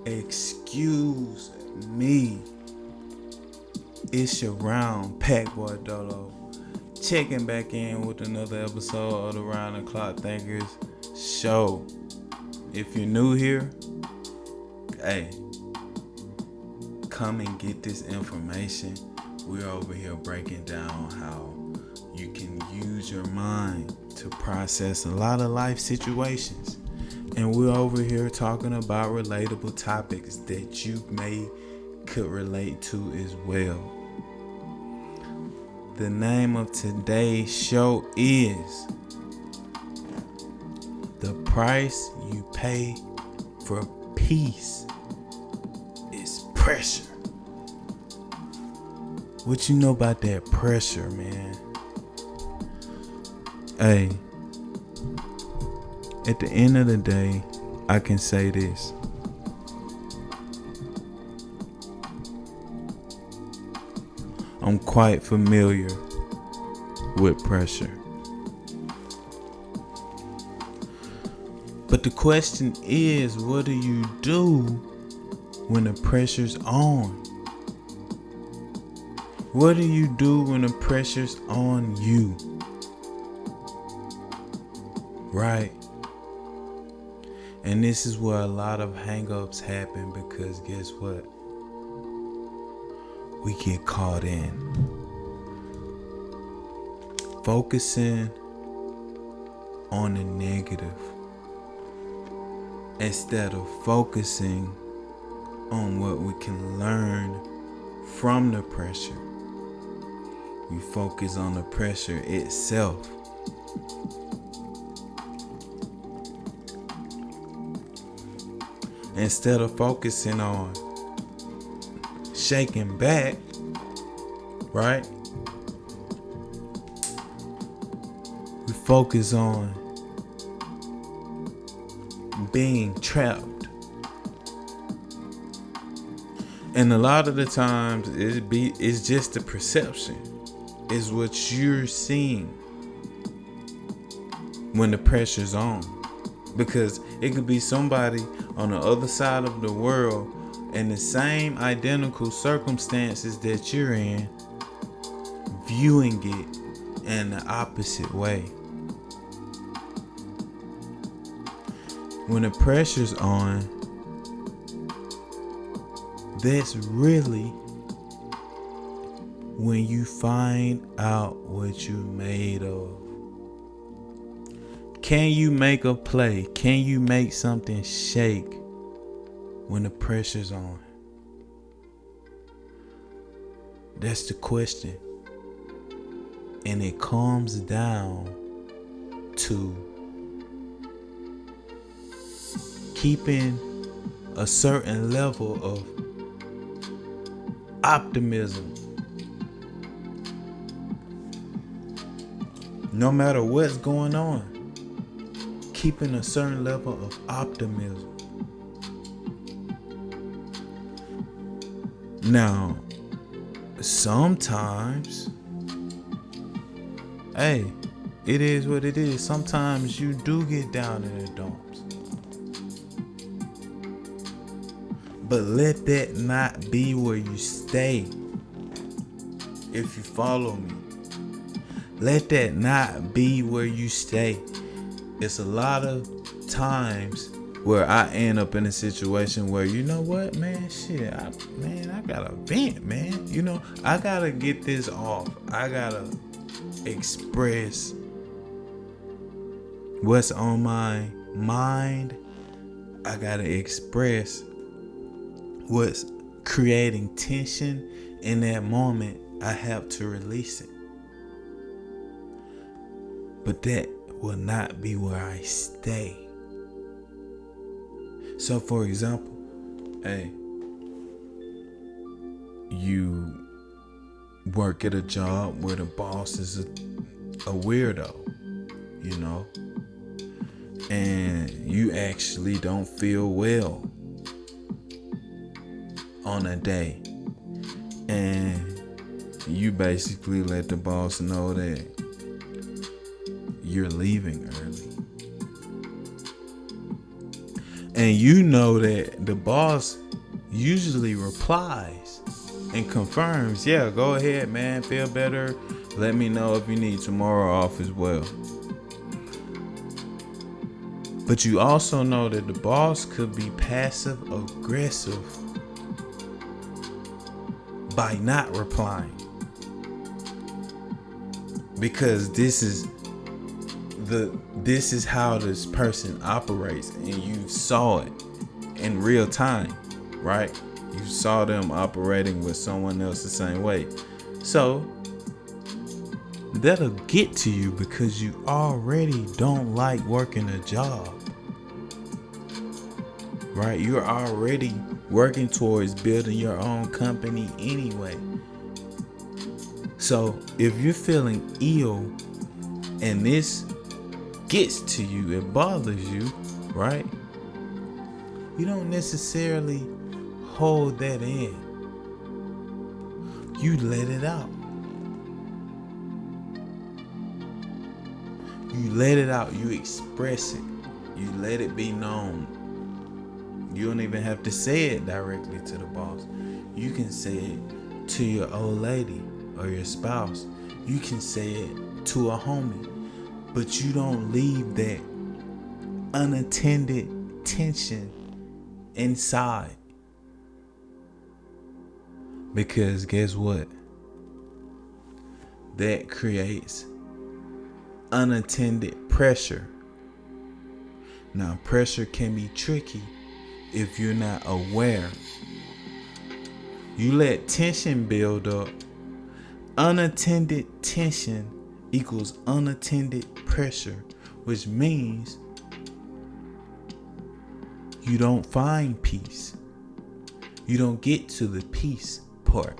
Excuse me. It's your round pack boy Dolo. Checking back in with another episode of the Round the Clock Thinkers show. If you're new here, hey, come and get this information. We're over here breaking down how you can use your mind to process a lot of life situations. And we're over here talking about relatable topics that you could relate to as well. The name of today's show is The Price You Pay for Peace is Pressure. What you know about that pressure, man? Hey, at the end of the day, I can say this. I'm quite familiar with pressure. But the question is, what do you do when the pressure's on? What do you do when the pressure's on you? Right? And this is where a lot of hang-ups happen, because guess what? We get caught in focusing on the negative instead of focusing on what we can learn from the pressure. We focus on the pressure itself. Instead of focusing on shaking back, right? We focus on being trapped. And a lot of the times it's just the perception. It's what you're seeing when the pressure's on. Because it could be somebody on the other side of the world in the same identical circumstances that you're in, viewing it in the opposite way. When the pressure's on, that's really when you find out what you're made of. Can you make a play? Can you make something shake when the pressure's on? That's the question. And it comes down to keeping a certain level of optimism. No matter what's going on, keeping a certain level of optimism. Now, sometimes, hey, it is what it is. Sometimes you do get down in the dumps. But let that not be where you stay. If you follow me, let that not be where you stay. It's a lot of times where I end up in a situation where, you know what, man, shit, I gotta vent, man. You know, I gotta get this off. I gotta express what's on my mind. I gotta express what's creating tension in that moment. I have to release it. But that will not be where I stay. So for example, hey, you work at a job where the boss is a weirdo, you know, and you actually don't feel well on a day, and you basically let the boss know that you're leaving early. And you know that the boss usually replies and confirms, yeah, go ahead, man, feel better. Let me know if you need tomorrow off as well. But you also know that the boss could be passive aggressive by not replying. Because this is how this person operates, and you saw it in real time, right? You saw them operating with someone else the same way. So that'll get to you because you already don't like working a job, right? You're already working towards building your own company anyway. So if you're feeling ill and this gets to you, it bothers you, right? You don't necessarily hold that in. You let it out. You let it out. You express it. You let it be known. You don't even have to say it directly to the boss. You can say it to your old lady or your spouse. You can say it to a homie. But you don't leave that unattended tension inside. Because guess what? That creates unattended pressure. Now, pressure can be tricky if you're not aware. You let tension build up. Unattended tension equals unattended pressure, which means you don't find peace. You don't get to the peace part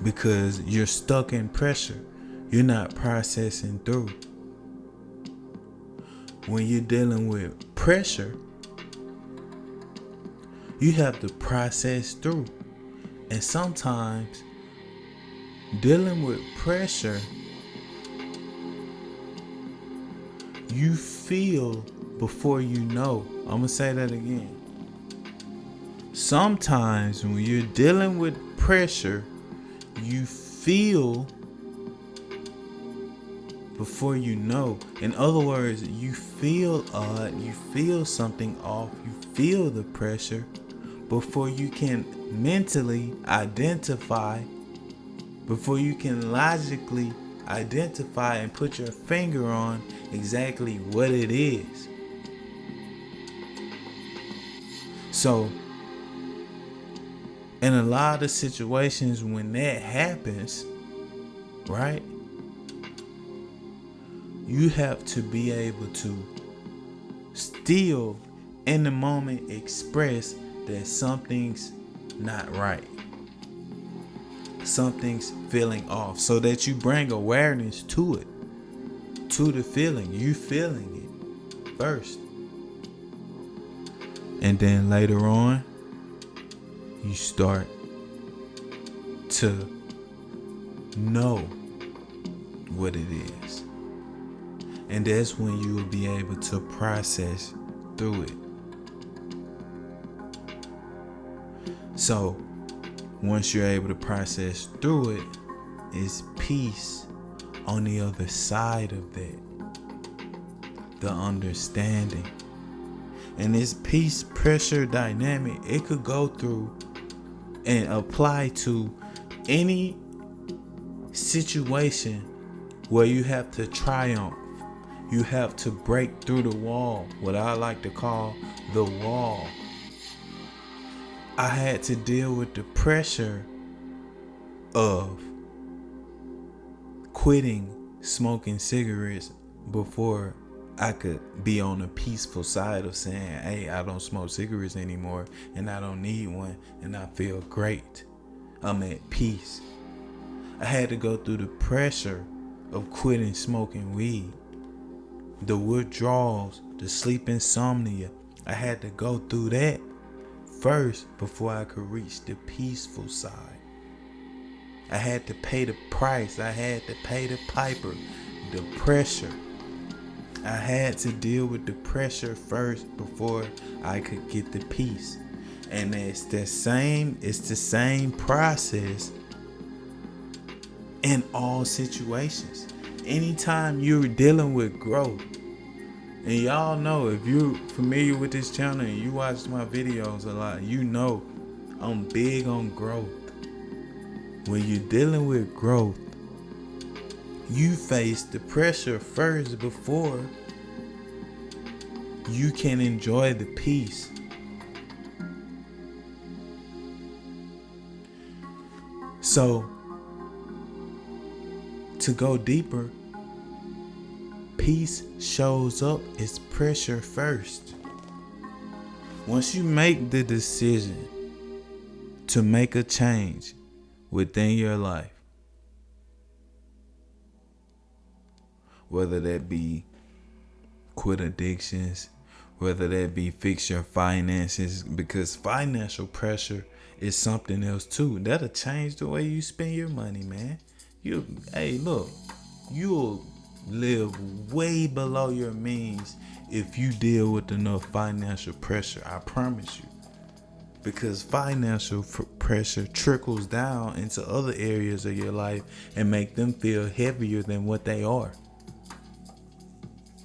because you're stuck in pressure. You're not processing through. When you're dealing with pressure, you have to process through. And sometimes dealing with pressure, you feel before you know. I'm going to say that again. Sometimes when you're dealing with pressure, you feel before you know. In other words, you feel odd, you feel something off, you feel the pressure before you can mentally identify, before you can logically identify and put your finger on exactly what it is. So, in a lot of situations when that happens, right, you have to be able to still in the moment express that something's not right. Something's feeling off, so that you bring awareness to it, to the feeling. You feeling it first. And then later on, you start to know what it is. And that's when you will be able to process through it. So, once you're able to process through it, it's peace on the other side of that. The understanding. And this peace pressure dynamic, it could go through and apply to any situation where you have to triumph. You have to break through the wall, what I like to call the wall. I had to deal with the pressure of quitting smoking cigarettes before I could be on the peaceful side of saying, hey, I don't smoke cigarettes anymore and I don't need one and I feel great. I'm at peace. I had to go through the pressure of quitting smoking weed, the withdrawals, the sleep insomnia. I had to go through that first before I could reach the peaceful side. I had to pay the price. I had to pay the piper, the pressure. I had to deal with the pressure first before I could get the peace. And it's the same process in all situations. Anytime you're dealing with growth, and y'all know, if you're familiar with this channel and you watch my videos a lot, you know I'm big on growth. When you're dealing with growth, you face the pressure first before you can enjoy the peace. So, to go deeper, peace shows up as pressure first. Once you make the decision to make a change within your life, whether that be quit addictions, whether that be fix your finances, because financial pressure is something else too. That'll change the way you spend your money, man. You'll live way below your means if you deal with enough financial pressure. I promise you. Because financial pressure trickles down into other areas of your life and make them feel heavier than what they are.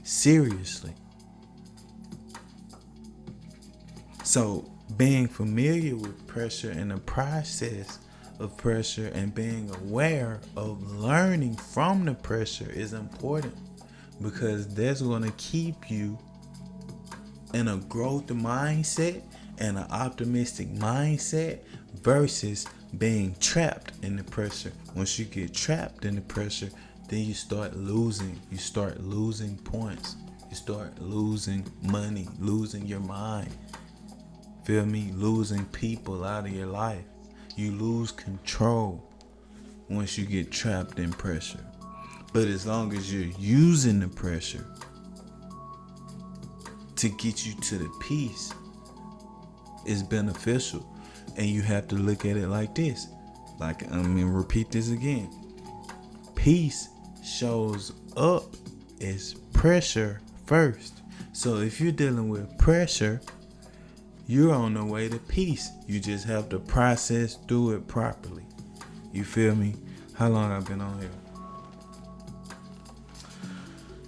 Seriously. So, being familiar with pressure and the process of pressure and being aware of learning from the pressure is important, because that's going to keep you in a growth mindset and an optimistic mindset versus being trapped in the pressure. Once you get trapped in the pressure, then you start losing. You start losing points. You start losing money, losing your mind. Feel me? Losing people out of your life. You lose control once you get trapped in pressure. But as long as you're using the pressure to get you to the peace, it's beneficial. And you have to look at it like this. Repeat this again. Peace shows up as pressure first. So if you're dealing with pressure, you're on the way to peace. You just have to process through it properly. You feel me? How long I've been on here?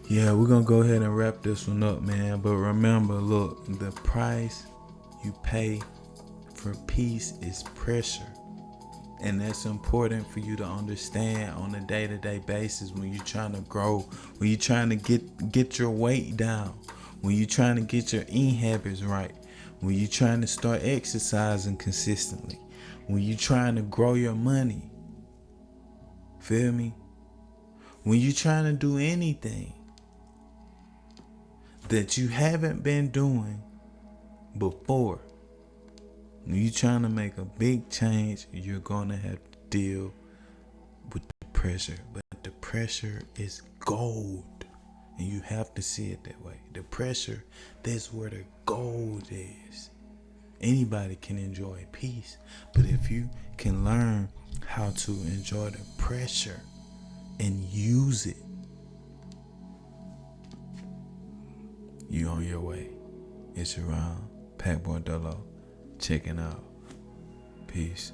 Yeah, we're gonna go ahead and wrap this one up, man. But remember, look, the price you pay for peace is pressure. And that's important for you to understand on a day-to-day basis when you're trying to grow, when you're trying to get your weight down, when you're trying to get your eating habits right, when you're trying to start exercising consistently, when you're trying to grow your money. Feel me? When you're trying to do anything that you haven't been doing before, when you're trying to make a big change, you're going to have to deal with the pressure. But the pressure is gold. And you have to see it that way. The pressure, that's where the gold is. Anybody can enjoy peace. But if you can learn how to enjoy the pressure and use it, you on your way. It's around Packboy Dolo. Checking out. Peace.